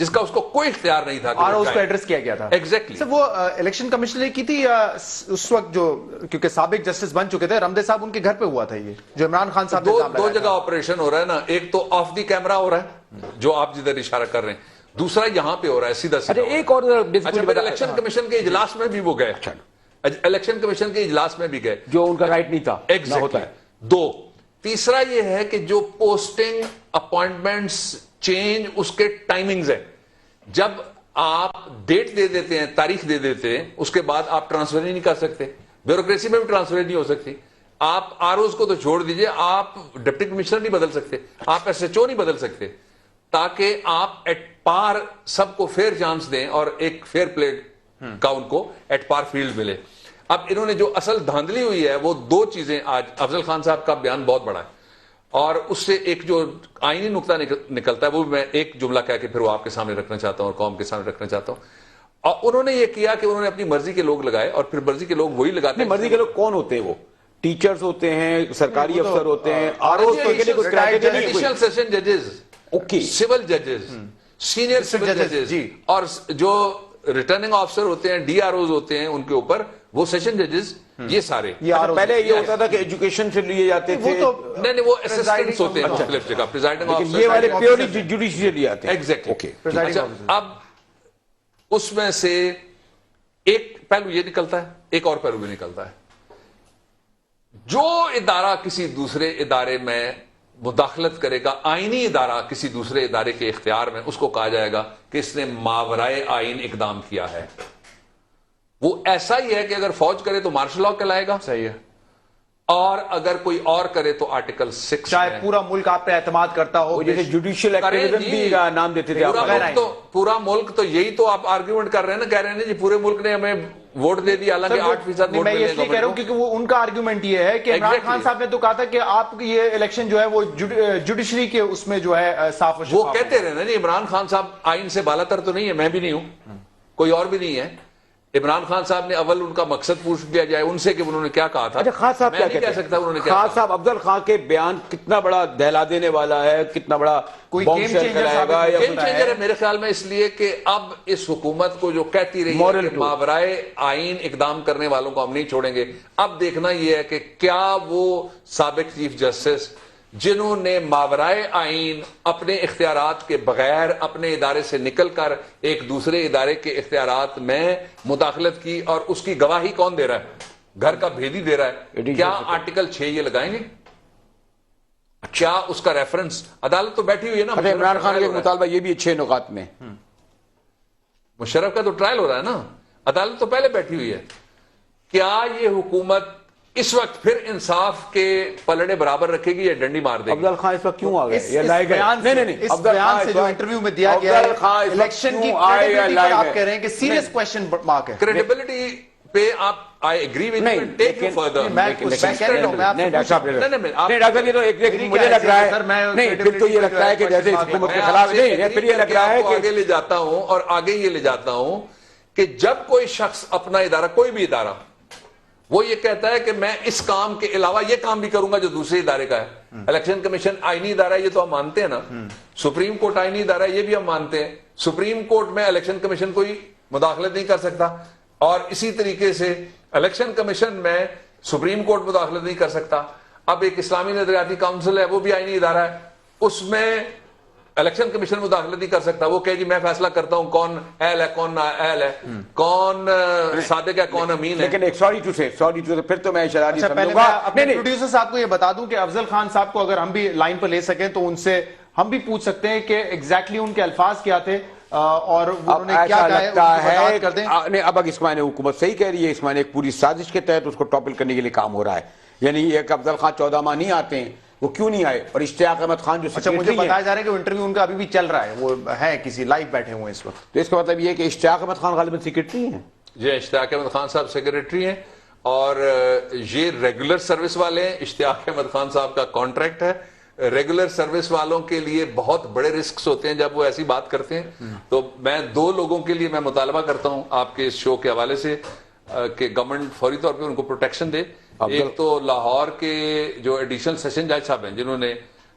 جس کا اس کو کوئی اختیار نہیں تھا اور اس کو ایڈریس کیا گیا تھا. ایگزیکٹلی. سر وہ الیکشن کمیشن نے کی تھی اس وقت جو کیونکہ سابق جسٹس بن چکے تھے رمدے صاحب ان کے گھر پہ ہوا تھا یہ جو عمران خان صاحب نے دو جگہ آپریشن ہو رہا ہے نا. ایک تو آف دی کیمرہ ہو رہا ہے جو آپ جدھر اشارہ کر رہے ہیں, دوسرا یہاں پہ ہو رہا ہے سیدھا سیدھا. ایک اور الیکشن کمیشن کے اجلاس میں بھی وہ گئے, الیکشن کمیشن کے اجلاس میں بھی گئے جو ان کا رائٹ نہیں تھا. ایگزیکٹلی. دو. تیسرا یہ ہے کہ جو پوسٹنگ اپوائنٹمنٹس چینج اس کے ٹائمنگز ہے. جب آپ ڈیٹ دے دیتے ہیں, تاریخ دے دیتے ہیں, اس کے بعد آپ ٹرانسفر ہی نہیں کر سکتے. بیوروکریسی میں بھی ٹرانسفر نہیں ہو سکتی. آپ آر اوز کو تو چھوڑ دیجئے, آپ ڈپٹی کمشنر نہیں بدل سکتے, آپ ایس ایچ او نہیں بدل سکتے, تاکہ آپ ایٹ پار سب کو فیئر چانس دیں اور ایک فیئر پلے کا ان کو ایٹ پار فیلڈ ملے. اب انہوں نے جو اصل دھاندلی ہوئی ہے وہ دو چیزیں. آج افضل خان صاحب کا بیان بہت بڑا ہے اور اس سے ایک جو آئینی نقطہ نکلتا ہے وہ میں ایک جملہ کہہ کے پھر وہ آپ کے سامنے رکھنا چاہتا ہوں اور قوم کے سامنے رکھنا چاہتا ہوں. اور انہوں نے یہ کیا کہ انہوں نے اپنی مرضی کے لوگ لگائے اور پھر مرضی کے لوگ وہی لگاتے ہیں. مرضی کے لوگ کون ہوتے ہیں؟ وہ ٹیچرز ہوتے ہیں, سرکاری افسر ہوتے ہیں, آر اوز ایڈیشنل سیشن ججز, سول ججز, سینئر سول ججز, اور جو ریٹرننگ آفیسر ہوتے ہیں ڈی آر اوز ہوتے ہیں ان کے اوپر وہ سیشن ججز, یہ سارے. پہلے یہ ہوتا تھا کہ ایجوکیشن سے لیے جاتے تھے, نہیں وہ اسسٹنٹس ہوتے ہیں مختلف جگہ, پریزائڈنگ آفیسر, یہ والے پیورلی جوڈیشری سے لیے جاتے ہیں. ایگزیکٹلی. اب اس میں سے ایک پہلو یہ نکلتا ہے, ایک اور پہلو بھی نکلتا ہے. جو ادارہ کسی دوسرے ادارے میں مداخلت کرے گا, آئینی ادارہ کسی دوسرے ادارے کے اختیار میں, اس کو کہا جائے گا کہ اس نے ماورائے آئین اقدام کیا ہے. وہ ایسا ہی ہے کہ اگر فوج کرے تو مارشل لاء کہلائے گا, صحیح ہے, اور اگر کوئی اور کرے تو آرٹیکل 6. چاہے پورا ملک آپ پہ اعتماد کرتا ہو, جیسے جوڈیشل ایکٹیویزم بھی نام دیتے تھے. پورا ملک تو یہی تو آپ آرگیومنٹ کر رہے ہیں نا, کہہ رہے ہیں جی پورے ملک نے ہمیں ووٹ دے دیا, حالانکہ 8% ووٹ. میں یہ کہہ رہا ہوں کیونکہ وہ ان کا آرگیومنٹ یہ ہے کہ عمران خان صاحب نے تو کہا تھا کہ آپ یہ الیکشن جو ہے وہ جوڈیشری کے اس میں جو ہے صاف و شفاف. وہ کہتے رہے نا جی, عمران خان صاحب آئین سے بالا تر تو نہیں ہے, میں بھی نہیں ہوں, کوئی اور بھی نہیں ہے. عمران خان صاحب نے اول ان کا مقصد پوچھ لیا جائے ان سے کہ انہوں نے کیا کہا تھا. خان صاحب کیا کہہ سکتا انہوں نے, خان صاحب افضل خان کے بیان کتنا بڑا دہلا دینے والا ہے, کتنا بڑا کوئی گیم چینجر ہے میرے خیال میں, اس لیے کہ اب اس حکومت کو جو کہتی رہی ہے کہ ماورائے آئین اقدام کرنے والوں کو ہم نہیں چھوڑیں گے, اب دیکھنا یہ ہے کہ کیا وہ سابق چیف جسٹس جنہوں نے ماورائے آئین اپنے اختیارات کے بغیر اپنے ادارے سے نکل کر ایک دوسرے ادارے کے اختیارات میں مداخلت کی, اور اس کی گواہی کون دے رہا ہے, گھر کا بھیدی دے رہا ہے, کیا آرٹیکل 6 یہ لگائیں گے؟ کیا اس کا ریفرنس؟ عدالت تو بیٹھی ہوئی ہے نا. عمران خان کے مطالبہ یہ بھی 6 نکات میں, مشرف کا تو ٹرائل ہو رہا ہے نا, عدالت تو پہلے بیٹھی ہوئی ہے. کیا یہ حکومت اس وقت پھر انصاف کے پلڑے برابر رکھے گی یا ڈنڈی مار دے گی؟ افضل خان اس وقت کیوں آ گئے؟ اس بیان سے جو انٹرویو میں دیا گیا ہے الیکشن کی کریڈیبلٹی پر آپ کہہ رہے ہیں کہ سیریس کویسچن مارک ہے. کریڈیبلٹی پہ آپ I agree with you, take you further. نہیں ڈاکٹر صاحب, یہ تو ایک مجھے لگ رہا ہے, نہیں پھر تو یہ لگتا ہے کہ جیسے حکومت کے خلاف نہیں, پھر یہ لگ رہا ہے کہ آگے لے جاتا ہوں اور آگے یہ لے جاتا ہوں کہ جب کوئی شخص اپنا ادارہ, کوئی بھی ادارہ, وہ یہ کہتا ہے کہ میں اس کام کے علاوہ یہ کام بھی کروں گا جو دوسرے ادارے کا ہے. الیکشن کمیشن آئینی ادارہ ہے, یہ تو ہم مانتے ہیں نا. سپریم کورٹ آئینی ادارہ ہے, یہ بھی ہم مانتے ہیں. سپریم کورٹ میں الیکشن کمیشن کوئی مداخلت نہیں کر سکتا, اور اسی طریقے سے الیکشن کمیشن میں سپریم کورٹ مداخلت نہیں کر سکتا. اب ایک اسلامی نظریاتی کاؤنسل ہے, وہ بھی آئینی ادارہ ہے, اس میں الیکشن کمیشن مداخلت نہیں کر سکتا. وہ کہے جی میں فیصلہ کرتا ہوں کون اہل ہے کون نا اہل ہے, کون صادق ہے کون امین ہے. لیکن ایک سوری ٹو سے پھر تو میں شراری سمجھوں گا. اپنے پروڈیوسر صاحب کو یہ بتا دوں کہ افضل خان صاحب کو اگر ہم بھی لائن پر لے سکیں تو ان سے ہم بھی پوچھ سکتے ہیں کہ ایگزیکٹلی ان کے الفاظ کیا تھے اور انہوں نے کیا کہا ہے. اب اس معنی حکومت صحیح کہہ رہی ہے, اس معنی ایک پوری سازش کے تحت اس کو ٹاپل کرنے کے لیے کام ہو رہا ہے. یعنی یہ کہ افضل خان 14 ماہ نہیں آتے ہیں, وہ کیوں نہیں آئے, اور اشتیاق احمد خان جو مجھے بتایا جا رہا ہے کہ انٹرویو ان کا ابھی بھی چل رہا ہے, وہ ہے کسی لائیو بیٹھے ہوئے اس وقت. تو اس کا مطلب یہ ہے کہ اشتیاق احمد خان غالباً سیکرٹری ہیں. جی اشتیاق احمد خان صاحب سیکرٹری ہیں, اور یہ ریگولر سروس والے ہیں. اشتیاق احمد خان صاحب کا کانٹریکٹ ہے. ریگولر سروس والوں کے لیے بہت بڑے رسکس ہوتے ہیں جب وہ ایسی بات کرتے ہیں. تو میں 2 لوگوں کے لیے میں مطالبہ کرتا ہوں آپ کے اس شو کے حوالے سے کہ گورنمنٹ فوری طور پہ ان کو پروٹیکشن دے. ایک تو لاہور کے جو ایڈیشنل سیشن جج صاحب ہیں جنہوں نے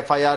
FIR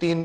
3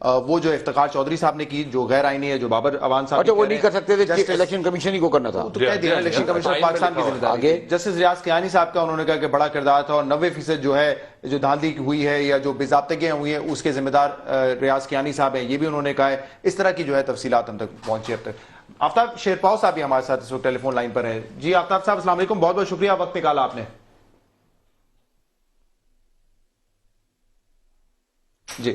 وہ جو افتخار چودھری صاحب نے کی جو غیر آئینی ہے, جو بابر اعوان صاحب اچھا وہ نہیں کر سکتے تھے, الیکشن کمیشن ہی کو کرنا تھا. تو کہہ دیا الیکشن کمیشن آف پاکستان کی ذمہ داری. جسٹس ریاض کیانی صاحب کا انہوں نے کہا کہ بڑا کردار تھا, اور 90% جو ہے جو دھاندلی ہوئی ہے یا جو باضابطگیاں ہوئی ہیں اس کے ذمہ دار ریاض کیانی صاحب ہیں, یہ بھی انہوں نے کہا ہے. اس طرح کی جو ہے تفصیلات ہم تک پہنچی اب تک. آفتاب شیرپاؤ صاحب بھی ہمارے ساتھ اس وقت ٹیلی فون لائن پر ہیں. جی آفتاب صاحب السلام علیکم, بہت بہت شکریہ وقت نکالا آپ نے. جی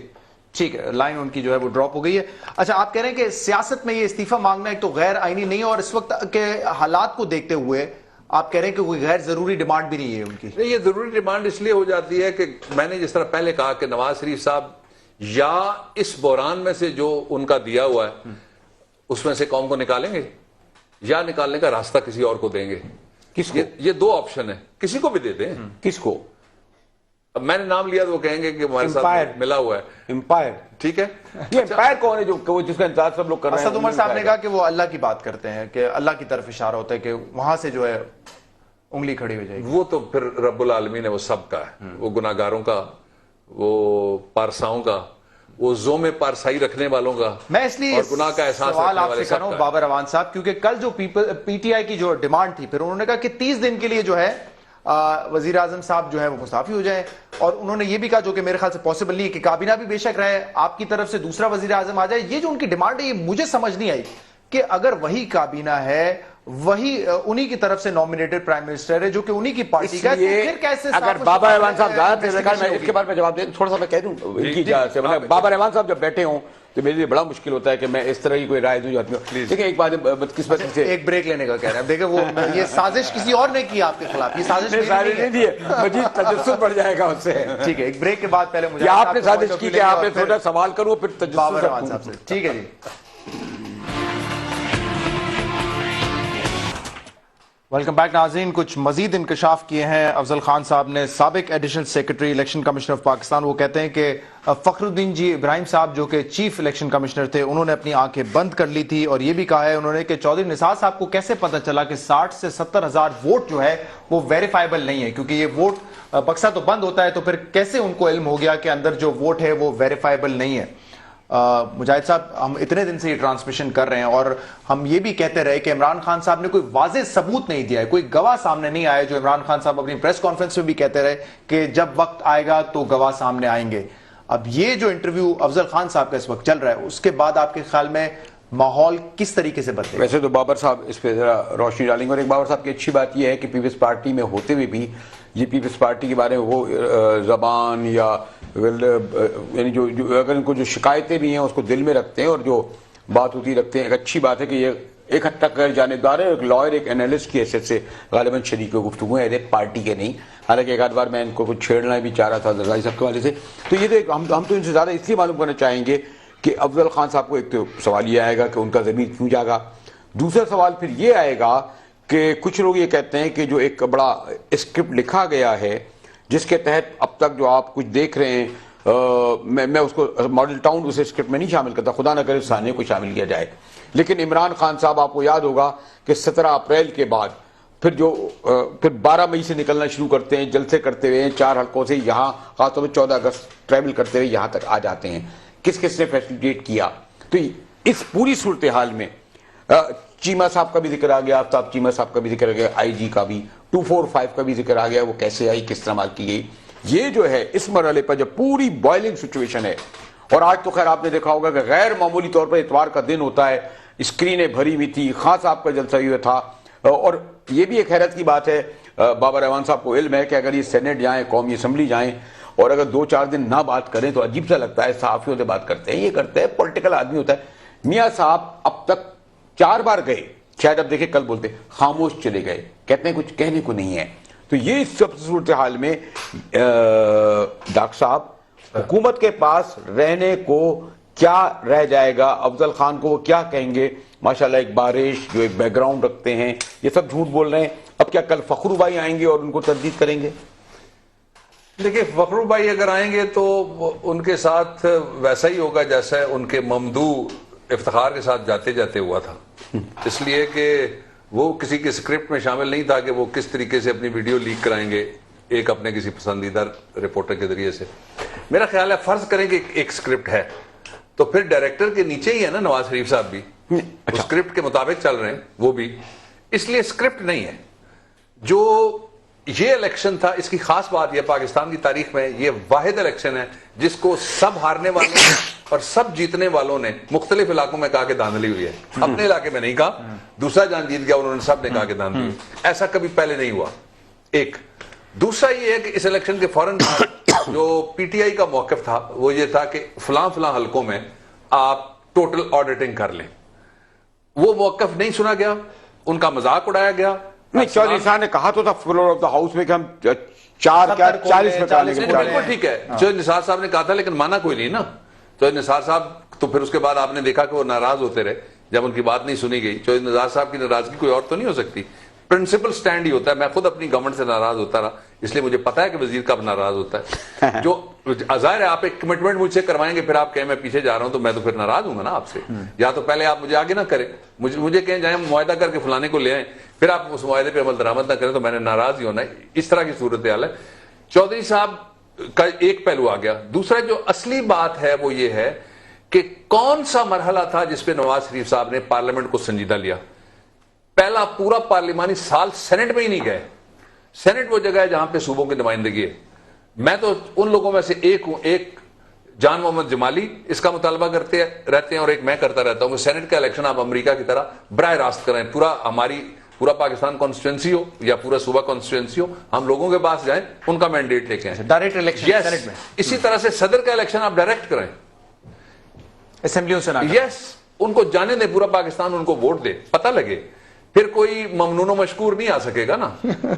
ٹھیک ہے, لائن ان کی جو ہے وہ ڈراپ ہو گئی ہے. اچھا آپ کہہ رہے ہیں کہ سیاست میں یہ استعفیٰ مانگنا ایک تو غیر آئینی نہیں ہے, اور اس وقت کے حالات کو دیکھتے ہوئے آپ کہہ رہے ہیں کہ کوئی غیر ضروری ڈیمانڈ بھی نہیں ہے ان کی. نہیں, یہ ضروری ڈیمانڈ اس لیے ہو جاتی ہے کہ میں نے جس طرح پہلے کہا کہ نواز شریف صاحب یا اس بحران میں سے جو ان کا دیا ہوا ہے اس میں سے قوم کو نکالیں گے, یا نکالنے کا راستہ کسی اور کو دیں گے. کس کو؟ یہ دو آپشن ہے, کسی کو بھی دے دیں. کس کو؟ اب میں نے نام لیا تو وہ کہیں گے کہ ہمارے ساتھ ملا ہوا ہے امپائر. ٹھیک ہے, یہ امپائر کون ہے جو جس کا انتظار سب لوگ کر رہے ہیں؟ اسد عمر صاحب نے کہا کہ وہ اللہ کی بات کرتے ہیں, کہ اللہ کی طرف اشارہ ہوتا ہے کہ وہاں سے جو ہے انگلی کھڑی ہو جائے گی. وہ تو پھر رب العالمین ہے, وہ سب کا ہے, وہ گناہگاروں کا, وہ پارساؤں کا, وہ زوم پارسائی رکھنے والوں کا, میں اس لیے اور گناہ کا احساس سوال رکھنے آپ والے سے کر رہا ہوں بابر اعوان صاحب, کیونکہ کل جو پی ٹی آئی کی جو ڈیمانڈ تھی, پھر انہوں نے کہا کہ 30 دن کے لیے جو ہے وزیر اعظم صاحب جو ہے وہ مستعفی ہو جائیں, اور انہوں نے یہ بھی کہا جو کہ میرے خیال سے پاسبل نہیں ہے کہ کابینہ بھی بے شک رہے, آپ کی طرف سے دوسرا وزیر اعظم آ جائے. یہ جو ان کی ڈیمانڈ ہے یہ مجھے سمجھ نہیں آئی کہ اگر وہی کابینہ ہے, وہی انہی کی طرف سے نومینیٹڈ پرائم منسٹر ہے جو کہ انہی کی پارٹی کا, تو پھر کیسے اگر بابر اعوان صاحب زیادہ میں اس کے بارے میں جواب دیں تھوڑا سا میں کہہ دوں ان کی اجازت سے. بابر اعوان صاحب جب بیٹھے ہوں تو میرے لیے بڑا مشکل ہوتا ہے کہ میں اس طرح کی کوئی رائے دوں جاتی ہوں. دیکھیں ایک بات بدقسمتی سے ایک بریک لینے کا کہہ رہے ہیں. دیکھیں وہ یہ سازش کسی اور نے کی آپ کے خلاف, یہ سازش نہیں دی ہے, مزید تجسس بڑھ جائے گا اس سے. ٹھیک ہے, ایک بریک کے بعد پہلے مجھے آپ نے سازش کی کہ آپ نے تھوڑا سوال کروں پھر تجسس بابر اعوان صاحب سے. ٹھیک ہے جی. ویلکم بیک ناظرین. کچھ مزید انکشاف کیے ہیں افضل خان صاحب نے, سابق additional secretary election commission of Pakistan. وہ کہتے ہیں کہ فخر الدین جی ابراہیم صاحب جو کہ چیف الیکشن کمیشنر تھے, انہوں نے اپنی آنکھیں بند کر لی تھی, اور یہ بھی کہا ہے انہوں نے کہ چودھری نثار صاحب کو کیسے پتہ چلا کہ 60 سے 70 ہزار ووٹ جو ہے وہ ویریفائبل نہیں ہے, کیونکہ یہ ووٹ بکسا تو بند ہوتا ہے, تو پھر کیسے ان کو علم ہو گیا کہ اندر جو ووٹ ہے وہ ویریفائبل نہیں ہے. مجاہد صاحب, ہم اتنے دن سے یہ ٹرانسمیشن کر رہے ہیں اور ہم یہ بھی کہتے رہے کہ عمران خان صاحب نے کوئی واضح ثبوت نہیں دیا ہے, کوئی گواہ سامنے نہیں آیا, جو عمران خان صاحب اپنی پریس کانفرنس میں بھی کہتے رہے کہ جب وقت آئے گا تو گواہ سامنے آئیں گے. اب یہ جو انٹرویو افضل خان صاحب کا اس وقت چل رہا ہے, اس کے بعد آپ کے خیال میں ماحول کس طریقے سے بدلے؟ ویسے تو بابر صاحب اس پہ ذرا روشنی ڈالیں گے, اور ایک بابر صاحب کی اچھی بات یہ ہے کہ پیپلز پارٹی میں ہوتے ہوئے بھی یہ پیپلز پارٹی کے بارے میں وہ زبان یا یعنی جو اگر ان کو جو شکایتیں بھی ہیں اس کو دل میں رکھتے ہیں, اور جو بات ہوتی رکھتے ہیں. ایک اچھی بات ہے کہ یہ ایک حد تک غیر جانبدار ہے, ایک لائر ایک انالسٹ کی حیثیت سے غالباً شریک گفتگو ہے, ایک پارٹی کے نہیں. حالانکہ ایک آدھ بار میں ان کو کچھ چھیڑنا بھی چاہ رہا تھا زرداری صاحب کے والے سے. تو یہ تو ہم تو ان سے زیادہ اس لیے معلوم کرنا چاہیں گے کہ افضل خان صاحب کو ایک تو سوال یہ آئے گا کہ ان کا ضمیر کیوں جاگا. دوسرا سوال پھر یہ آئے گا کہ کچھ لوگ یہ کہتے ہیں کہ جو ایک بڑا اسکرپٹ لکھا گیا ہے جس کے تحت اب تک جو آپ کچھ دیکھ رہے ہیں, میں اس کو ماڈل ٹاؤن اسے اسکرپٹ میں نہیں شامل کرتا, خدا نہ کرے ثانیہ کو شامل کیا جائے, لیکن عمران خان صاحب آپ کو یاد ہوگا کہ 17 اپریل کے بعد پھر 12 مئی سے نکلنا شروع کرتے ہیں, جلسے کرتے ہوئے 4 حلقوں سے یہاں خاص طور پہ 14 اگست ٹریول کرتے ہوئے یہاں تک آ جاتے ہیں. کس کس نے فیسیلیٹیٹ کیا؟ تو اس پوری صورتحال میں چیمہ صاحب کا بھی ذکر آ گیا, آفتاب چیمہ صاحب کا بھی ذکر آ گیا, آئی جی کا بھی 245 کا بھی ذکر آ گیا, وہ کیسے آئی, کس طرح کی گئی. یہ جو ہے اس مرحلے پر جب پوری بوائلنگ سچویشن ہے, اور آج تو خیر آپ نے دیکھا ہوگا کہ غیر معمولی طور پر اتوار کا دن ہوتا ہے, اسکرینیں بھری ہوئی تھی, خان صاحب کا جلسہ ہوا تھا. اور یہ بھی ایک حیرت کی بات ہے, بابر اعوان صاحب کو علم ہے کہ اگر یہ سینٹ جائیں, قومی اسمبلی جائیں, اور اگر 2-4 دن نہ بات کریں تو عجیب سا لگتا ہے. صحافیوں سے بات کرتے ہیں, یہ کرتے ہیں, پولیٹیکل آدمی ہوتا ہے. میاں صاحب اب تک 4 بار گئے, شاید اب دیکھیں کل بولتے خاموش چلے گئے, کہتے ہیں کچھ کہنے کو نہیں ہے. تو یہ اس سب صورتحال میں ڈاکٹر صاحب حکومت کے پاس رہنے کو کیا رہ جائے گا؟ افضل خان کو وہ کیا کہیں گے؟ ماشاءاللہ ایک بارش جو ایک بیک گراؤنڈ رکھتے ہیں, یہ سب جھوٹ بول رہے ہیں. اب کیا کل فخرو بھائی آئیں گے اور ان کو تردید کریں گے؟ دیکھیں, فخرو بھائی اگر آئیں گے تو ان کے ساتھ ویسا ہی ہوگا جیسا ان کے ممدوح افتخار کے ساتھ جاتے جاتے ہوا تھا, اس لیے کہ وہ کسی کے اسکرپٹ میں شامل نہیں تھا کہ وہ کس طریقے سے اپنی ویڈیو لیک کرائیں گے ایک اپنے کسی پسندیدہ رپورٹر کے ذریعے سے. میرا خیال ہے فرض کریں کہ ایک اسکرپٹ ہے, تو پھر ڈائریکٹر کے نیچے ہی ہے نا نواز شریف صاحب بھی, اسکرپٹ کے مطابق چل رہے ہیں وہ بھی, اس لیے اسکرپٹ نہیں ہے. جو یہ الیکشن تھا اس کی خاص بات یہ پاکستان کی تاریخ میں یہ واحد الیکشن ہے جس کو سب ہارنے والوں اور سب جیتنے والوں نے مختلف علاقوں میں کہا کہ دھاندلی ہوئی ہے. اپنے علاقے میں نہیں کہا, دوسرا جان جیت گیا انہوں نے سب نے کہا کہ دھاندلی ہوئی. ایسا کبھی پہلے نہیں ہوا. ایک دوسرا یہ ہے کہ اس الیکشن کے فوراً جو پی ٹی آئی کا موقف تھا وہ یہ تھا کہ فلاں فلاں حلقوں میں آپ ٹوٹل آڈیٹنگ کر لیں. وہ موقف نہیں سنا گیا, ان کا مذاق اڑایا گیا. نہیں, چودھری صاحب نے کہا تو تھا فلور آف دا ہاؤس میں کہ ہم 40 میں کر لیں گے. بالکل ٹھیک ہے, چودھری نثار صاحب نے کہا تھا لیکن مانا کوئی نہیں نا. چودھری نثار صاحب تو پھر اس کے بعد آپ نے دیکھا کہ وہ ناراض ہوتے رہے جب ان کی بات نہیں سنی گئی. چودھری نثار صاحب کی ناراضگی کوئی اور تو نہیں ہو سکتی, پرنسپل سٹینڈ ہی ہوتا ہے. میں خود اپنی گورنمنٹ سے ناراض ہوتا رہا, اس لیے مجھے پتا ہے کہ وزیر کب ناراض ہوتا ہے. جو ظاہر ہے آپ ایک کمٹمنٹ مجھ سے کروائیں گے پھر آپ کہیں میں پیچھے جا رہا ہوں تو میں تو پھر ناراض ہوں گا نا آپ سے. یا تو پہلے آپ مجھے آگے نہ کریں, مجھے کہیں جائیں معاہدہ کر کے فلانے کو لے آئیں, پھر آپ اس معاہدے پہ عمل درآمد نہ کریں تو میں نے ناراض ہی ہونا ہے. اس طرح کی صورتحال ہے. چودھری صاحب کا ایک پہلو آ گیا. دوسرا جو اصلی بات ہے وہ یہ ہے کہ کون سا مرحلہ تھا جس پہ نواز شریف صاحب نے پارلیمنٹ کو سنجیدہ لیا. پہلا پورا پارلیمانی سال سینٹ میں ہی نہیں گئے. سینٹ وہ جگہ ہے جہاں پہ صوبوں کی نمائندگی ہے. میں تو ان لوگوں میں سے ایک ہوں, ایک جان محمد جمالی اس کا مطالبہ کرتے رہتے ہیں اور ایک میں کرتا رہتا ہوں کہ سینٹ کا الیکشن آپ امریکہ کی طرح براہ راست کریں. پورا پاکستان کانسٹیٹوینسی ہو یا پورا صوبہ کانسٹیٹوینسی ہو, ہم لوگوں کے پاس جائیں, ان کا مینڈیٹ لے کے آئیں. ڈائریکٹ الیکشن سینٹ میں. اسی طرح سے صدر کا الیکشن آپ ڈائریکٹ کریں, اسمبلیوں سے نہ. یس, ان کو جانے دیں, پورا پاکستان ان کو ووٹ دے, پتہ لگے. پھر کوئی ممنون و مشکور نہیں آ سکے گا نا.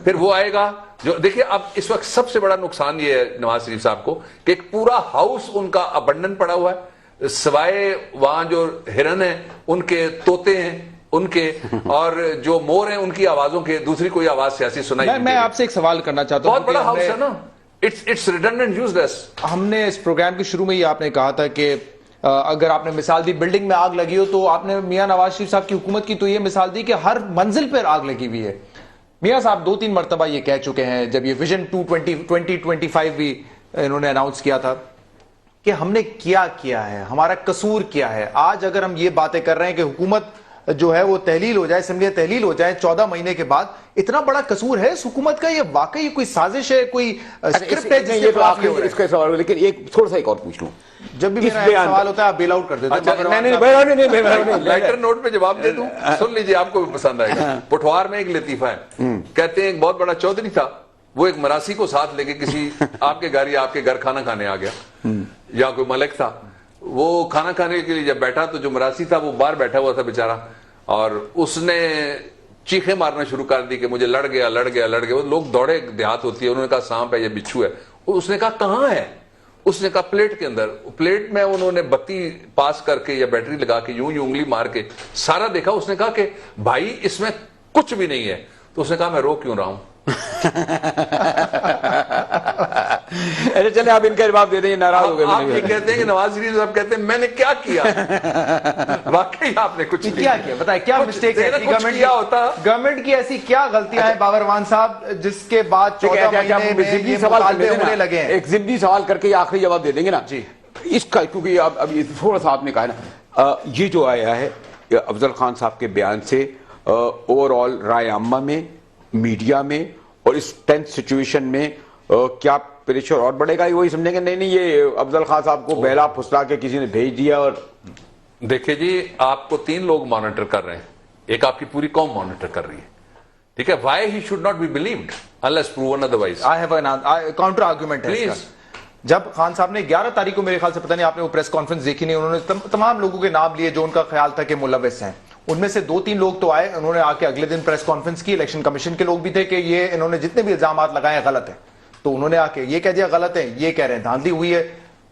پھر وہ آئے گا جو دیکھیے اب اس وقت سب سے بڑا نقصان یہ ہے نواز شریف صاحب کو کہ ایک پورا ہاؤس ان کا ابنڈن پڑا ہوا ہے, سوائے وہاں جو ہرن ہیں ان کے, طوطے ہیں ان کے, اور جو مور ہیں ان کی آوازوں کے, دوسری کوئی آواز سیاسی سنائی نہیں. میں آپ سے ایک سوال کرنا چاہتا ہوں. بہت بڑا ہاؤس ہے نا, اٹس ریڈنڈنٹ یوزلیس. ہم نے اس پروگرام کے شروع میں ہی آپ نے کہا تھا کہ اگر آپ نے مثال دی بلڈنگ میں آگ لگی ہو تو آپ نے میاں نواز شریف صاحب کی حکومت کی تو یہ مثال دی کہ ہر منزل پر آگ لگی ہوئی ہے. میاں صاحب 2-3 مرتبہ یہ کہہ چکے ہیں جب یہ ویژن 2025 بھی انہوں نے اناؤنس کیا تھا کہ ہم نے کیا ہے, ہمارا قصور کیا ہے. آج اگر ہم یہ باتیں کر رہے ہیں کہ حکومت جو ہے وہ تحلیل ہو جائے, اسمبلیاں تحلیل ہو جائے 14 مہینے کے بعد, اتنا بڑا قصور ہے اس حکومت کا؟ یہ واقعی کوئی سازش ہے, کوئی اسکرپٹ ہے جس کے خلاف یہ ہو رہا ہے؟ اس کا سوال, لیکن ایک تھوڑا سا ایک اور پوچھ لوں. جب بھی میرا سوال ہوتا ہے آپ بیل آؤٹ کر دیتے نہیں, لائٹر نوٹ پہ جواب دے دوں, سن لیجیے آپ کو بھی پسند آئے گا. پٹھوار میں ایک لطیفہ ہے, کہتے ہیں ایک بہت بڑا چودھری تھا, وہ ایک مراسی کو ساتھ لے کے کسی آپ کے گھر یا آپ کے گھر کھانا کھانے آ گیا, یا کوئی ملک تھا, وہ کھانا کھانے کے لیے جب بیٹھا تو جو مراسی تھا وہ باہر بیٹھا ہوا تھا بیچارہ, اور اس نے چیخیں مارنا شروع کر دی کہ مجھے لڑ گیا. وہ لوگ دوڑے, دیہات ہوتی ہے, انہوں نے کہا سانپ ہے, یہ بچھو ہے. اس نے کہا کہاں ہے؟ اس نے کہا پلیٹ کے اندر. پلیٹ میں انہوں نے بتی پاس کر کے یا بیٹری لگا کے یوں انگلی مار کے سارا دیکھا. اس نے کہا کہ بھائی اس میں کچھ بھی نہیں ہے. تو اس نے کہا میں رو کیوں رہا ہوں. چلے آپ ان کا جواب دے دیں, ناراض ہو گئے. آپ یہ کہتے ہیں کہ نواز شریف صاحب کہتے ہیں میں نے کیا کیا؟ واقعی آپ نے کچھ کیا کیا بتائیں, کیا مسٹیک ہے گورنمنٹ کی, ایسی کیا غلطیاں ہیں باوروان صاحب جس کے بعد 14 مہینے میں یہ مطالبے ہونے لگے ہیں؟ ایک ضمنی سوال کر کے آخری جواب دے دیں گے نا جی اس کا, کیونکہ اب تھوڑا سا آپ نے کہا نا, یہ جو آیا ہے افضل خان صاحب کے بیان سے اوور آل رائے عامہ میں, میڈیا میں, اور اس ٹینس سچویشن میں کیا پریشر اور بڑھے گا؟ وہی سمجھیں گے نہیں یہ افضل خان صاحب کو بہلا پھسلا کے کسی نے بھیج دیا. اور دیکھیں جی, آپ کو 3 لوگ مانیٹر کر رہے ہیں, ایک آپ کی پوری قوم مانیٹر کر رہی ہے, ٹھیک ہے. Why he should not be believed unless proven otherwise. I have a counter argument. Please. جب خان صاحب نے 11 تاریخ کو, میرے خیال سے پتہ نہیں آپ نے وہ پریس کانفرنس دیکھی نہیں, انہوں نے تمام لوگوں کے نام لیے جو ان کا خیال تھا کہ ملوث ہیں. ان میں سے 2-3 لوگ تو آئے, انہوں نے آ کے اگلے دن پریس کانفرنس کی. الیکشن کمیشن کے لوگ بھی تھے کہ یہ انہوں نے جتنے بھی الزامات لگائے ہیں غلط ہیں, تو انہوں نے آ کے یہ کہہ دیا غلط ہے, یہ کہہ رہے ہیں دھاندلی ہوئی ہے.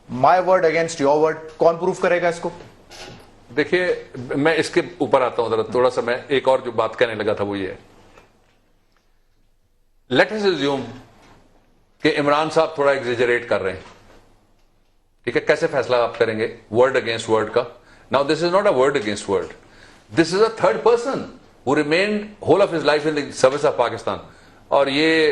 My word against your word, کون پروف کرے گا اس کو؟ دیکھیے میں اس کے اوپر آتا ہوں ذرا تھوڑا سا. میں ایک اور جو بات کہنے لگا تھا وہ یہ ہے, لیٹ اس اسیوم کہ عمران صاحب تھوڑا ایگزیجریٹ کر رہے ہیں, ٹھیک ہے. کیسے فیصلہ آپ کریں گے ورڈ اگینسٹ ورڈ کا؟ Now this is not a word against word, this is a 3rd person who remained whole of his life in the service of Pakistan. اور یہ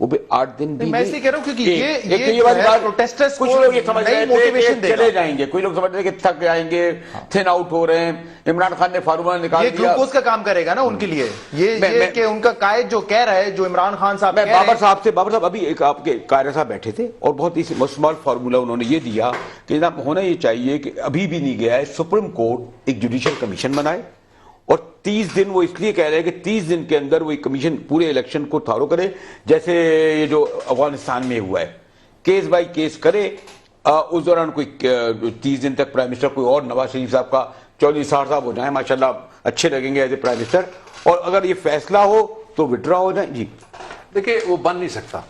وہ بھی 8 دن بھی میں اس لیے کہہ رہا ہوں کیونکہ یہ والی بات protesters کچھ کو لوگ یہ سمجھ نئی رہے تھے motivation کہ دے گا. چلے جائیں گے, کوئی لوگ سمجھ رہے تھے کہ تھک جائیں گے, تھن آؤٹ ہو رہے ہیں. عمران خان نے فارمولہ نکال یہ دیا. گلوکوز کا کام کرے گا نا ان کے لیے, یہ کہ ان کا قائد جو کہہ رہا ہے, جو عمران خان صاحب میں کہہ رہے بابر صاحب ابھی ایک آپ کے قائرہ صاحب بیٹھے تھے اور بہت ہی اسمال فارمولہ انہوں نے یہ دیا کہ جناب ہونا یہ چاہیے کہ ابھی بھی نہیں گیا ہے, سپریم کورٹ ایک جوڈیشل کمیشن بنائے اور 30 دن وہ اس لیے کہہ رہے ہیں کہ 30 دن کے اندر وہ ایک کمیشن پورے الیکشن کو تھارو کرے, جیسے یہ جو افغانستان میں ہوا ہے, کیس بائی کیس کرے. اس دوران کوئی 30 دن تک پرائم منسٹر کوئی اور نواز شریف صاحب کا چودھری نثار صاحب ہو جائیں, ماشاءاللہ اچھے لگیں گے ایز اے پرائم منسٹر, اور اگر یہ فیصلہ ہو تو وڈرا ہو جائیں. جی دیکھیں وہ بن نہیں سکتا,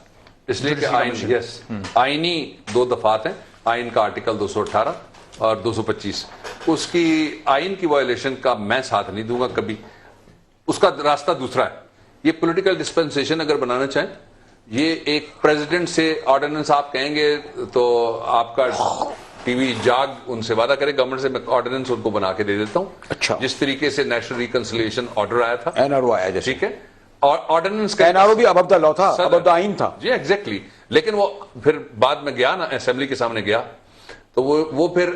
اس لیے کہ آئینی 2 دفعات ہیں. آئین کا آرٹیکل 218 اور 225, اس کی آئین کی وائلیشن کا میں ساتھ نہیں دوں گا کبھی. اس کا راستہ دوسرا ہے. یہ پولیٹیکل ڈسپنسیشن اگر بنانا چاہیں, یہ ایک پریزیڈنٹ سے آرڈیننس آپ کہیں گے تو آپ کا ٹی وی جاگ ان سے وعدہ کرے گورنمنٹ سے, میں آرڈیننس ان کو بنا کے دے دیتا ہوں. اچھا. جس طریقے سے نیشنل ریکنسیلیشن آرڈر آیا تھا, NRO آیا جیسے, ٹھیک ہے, اور آرڈیننس کا NRO بھی ابب دا لا تھا, ابب دا آئین تھا. جی ایگزیکٹلی. لیکن وہ پھر بعد میں گیا نا, اسمبلی کے سامنے گیا, تو وہ پھر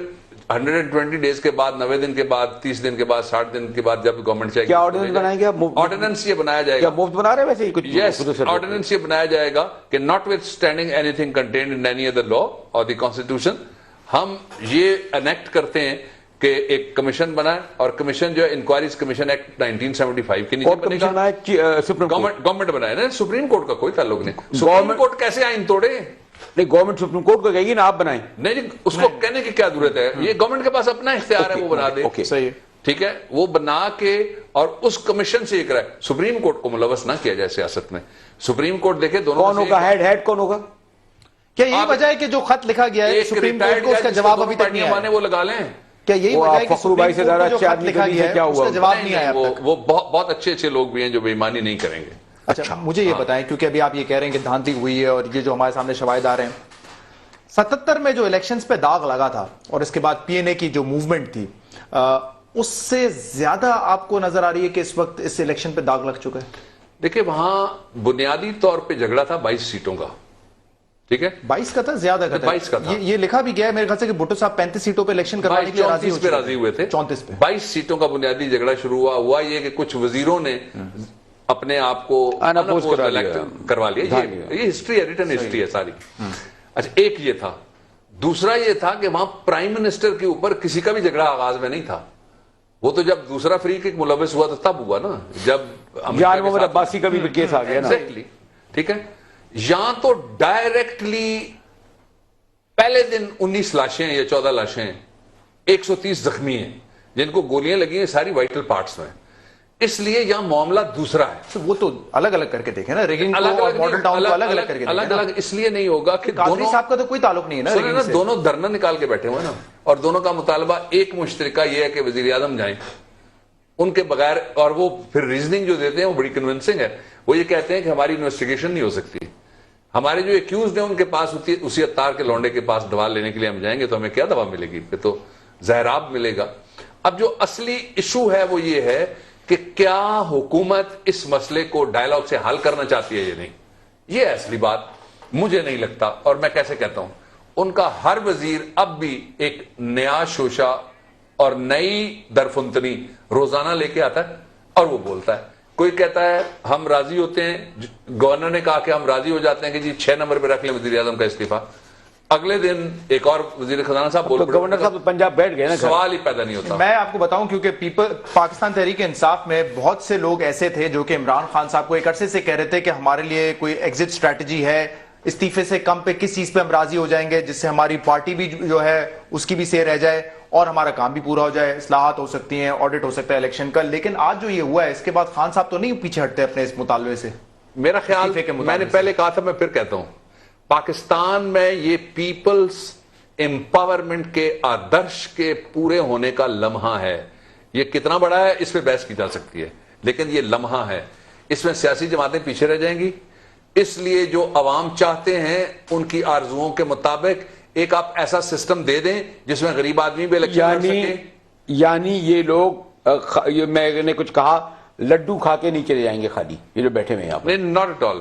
120 ڈیز کے بعد, 90 دن کے بعد, 30 دن کے بعد, 60 دن کے بعد جب گورنمنٹ چاہیے, کیا آرڈیننس بنائیں گے آپ؟ آرڈیننس یہ بنایا جائے گا, مفت بنا رہے ہیں ویسے ہی کچھ. یس, آرڈیننس یہ بنایا جائے گا کہ notwithstanding anything contained in any other law or the constitution, ہم یہ انیکٹ کرتے ہیں کہ ایک کمیشن بنائے, اور کمیشن جو ہے انکوائریز کمیشن ایکٹ 1975 کے نیچے بنے گا. گورنمنٹ بنائے نا, سپریم کورٹ کا کوئی تعلق نہیں. سپریم کورٹ کیسے آئین توڑے؟ نہیں, گورنمنٹ سپریم کورٹ کو کہے گی نا آپ بنائیں. نہیں, اس کو کہنے کی کیا ضرورت ہے, یہ گورنمنٹ کے پاس اپنا اختیار ہے, وہ بنا دے. صحیح, ٹھیک ہے, وہ بنا کے اور اس کمیشن سے یہ کرائے. سپریم کورٹ کو ملوث نہ کیا جائے سیاست میں. سپریم کورٹ دیکھے دونوں کون ہوگا ہیڈ کون ہوگا؟ کیا یہی وجہ ہے کہ جو خط لکھا گیا ہے سپریم کورٹ کو, اس کا جواب ابھی تک نہیں آیا؟ وہ لگا لیں. کیا یہی وجہ ہے کہ فخر بھائی سے زیادہ اچھے آدمی لکھا گیا ہے, اس کا جواب نہیں آیا اب تک؟ وہ بہت اچھے لوگ بھی ہیں جو بے ایمانی نہیں کریں گے. اچھا, مجھے یہ بتائیں, کیونکہ ابھی آپ یہ کہہ رہے ہیں کہ دھاندلی ہوئی ہے اور یہ جو ہمارے سامنے شواہد آ رہے ہیں, 77 میں جو الیکشنز پہ داغ لگا تھا اور اس کے بعد پی این اے کی جو موومنٹ تھی, اس سے زیادہ آپ کو نظر آ رہی ہے کہ اس وقت اس الیکشن پہ داغ لگ چکا ہے؟ دیکھیں, وہاں بنیادی طور پہ جھگڑا تھا 22 سیٹوں کا, ٹھیک ہے, 22 کا تھا, زیادہ کا تھا, 22 کا تھا. یہ لکھا بھی گیا ہے میرے خیال سے کہ بھٹو صاحب 35 سیٹوں پہ الیکشن کروانے کے لیے راضی ہوئے تھے. 34 پہ 22 سیٹوں کا بنیادی جھگڑا شروع ہوا یہ کہ کچھ وزیروں نے اپنے آپ کو کروا لیا. یہ ہسٹری ہے, ریٹن ہسٹری ہے ساری. اچھا, ایک یہ تھا. دوسرا یہ تھا کہ وہاں پرائم منسٹر کے اوپر کسی کا بھی جھگڑا آغاز میں نہیں تھا. وہ تو جب دوسرا فری کک ملوث ہوا تو تب ہوا نا, جب جان محمد عباسی کا بھی کیس آ گیا نا. ٹھیک ہے, یہاں تو ڈائریکٹلی پہلے دن 19 لاشیں یا 14 لاشیں, 130 زخمی ہیں جن کو گولیاں لگی ہیں ساری وائٹل پارٹس میں. اس لیے یہاں معاملہ دوسرا ہے. وہ تو الگ الگ کر کے دیکھیں نا, ریگنگ کو اور ماڈل ٹاؤن کو الگ الگ کر کے دیکھیں. الگ الگ اس لیے نہیں ہوگا کہ قادری صاحب کا تو کوئی تعلق نہیں ہے نا, دونوں دھرنا نکال کے بیٹھے ہوئے نا, اور دونوں کا مطالبہ ایک مشترکہ یہ ہے کہ وزیر اعظم جائیں ان کے بغیر. اور وہ پھر ریزننگ جو دیتے ہیں وہ بڑی کنونسنگ ہے. وہ یہ کہتے ہیں کہ ہماری انویسٹیگیشن نہیں ہو سکتی, ہمارے جو ایکیوزڈ ہیں ان کے پاس اسی اتار کے لونڈے کے پاس دوا لینے کے لیے ہم جائیں گے تو ہمیں کیا دوا ملے گی, تو زہراب ملے گا. اب جو اصلی ایشو ہے وہ یہ ہے کہ کیا حکومت اس مسئلے کو ڈائیلاگ سے حل کرنا چاہتی ہے یا نہیں. یہ اصلی بات مجھے نہیں لگتا. اور میں کیسے کہتا ہوں, ان کا ہر وزیر اب بھی ایک نیا شوشہ اور نئی درفنتنی روزانہ لے کے آتا ہے اور وہ بولتا ہے. کوئی کہتا ہے ہم راضی ہوتے ہیں, گورنر نے کہا کہ ہم راضی ہو جاتے ہیں کہ جی 6 نمبر پہ رکھ لیں وزیر اعظم کا استعفیٰ. اگلے دن ایک اور وزیر خزانہ صاحب بول, گورنر صاحب پنجاب بیٹھ گئے نا, سوال ہی پیدا نہیں ہوتا. میں آپ کو بتاؤں, کیونکہ پاکستان تحریک انصاف میں بہت سے لوگ ایسے تھے جو کہ عمران خان صاحب کو ایک عرصے سے کہہ رہے تھے کہ ہمارے لیے کوئی ایگزٹ اسٹریٹجی ہے, استعفے سے کم پہ کس چیز پہ ہم راضی ہو جائیں گے جس سے ہماری پارٹی بھی جو ہے اس کی بھی سیر رہ جائے اور ہمارا کام بھی پورا ہو جائے, اصلاحات ہو سکتی ہیں, آڈٹ ہو سکتا ہے الیکشن کا. لیکن آج جو یہ ہوا ہے اس کے بعد خان صاحب تو نہیں پیچھے ہٹتے اپنے اس مطالبے سے. میرا خیال, میں نے پہلے کہا تھا, میں پھر کہتا ہوں, پاکستان میں یہ پیپلز امپاورمنٹ کے آدرش کے پورے ہونے کا لمحہ ہے. یہ کتنا بڑا ہے اس پہ بحث کی جا سکتی ہے, لیکن یہ لمحہ ہے. اس میں سیاسی جماعتیں پیچھے رہ جائیں گی. اس لیے جو عوام چاہتے ہیں ان کی آرزوؤں کے مطابق ایک آپ ایسا سسٹم دے دیں جس میں غریب آدمی بھی الیکشن لڑ سکے. یعنی یہ لوگ, میں نے کچھ کہا, لڈو کھا کے نہیں چلے جائیں گے خالی, یہ جو بیٹھے ہوئے ہیں. نہیں, ناٹ ایٹ آل.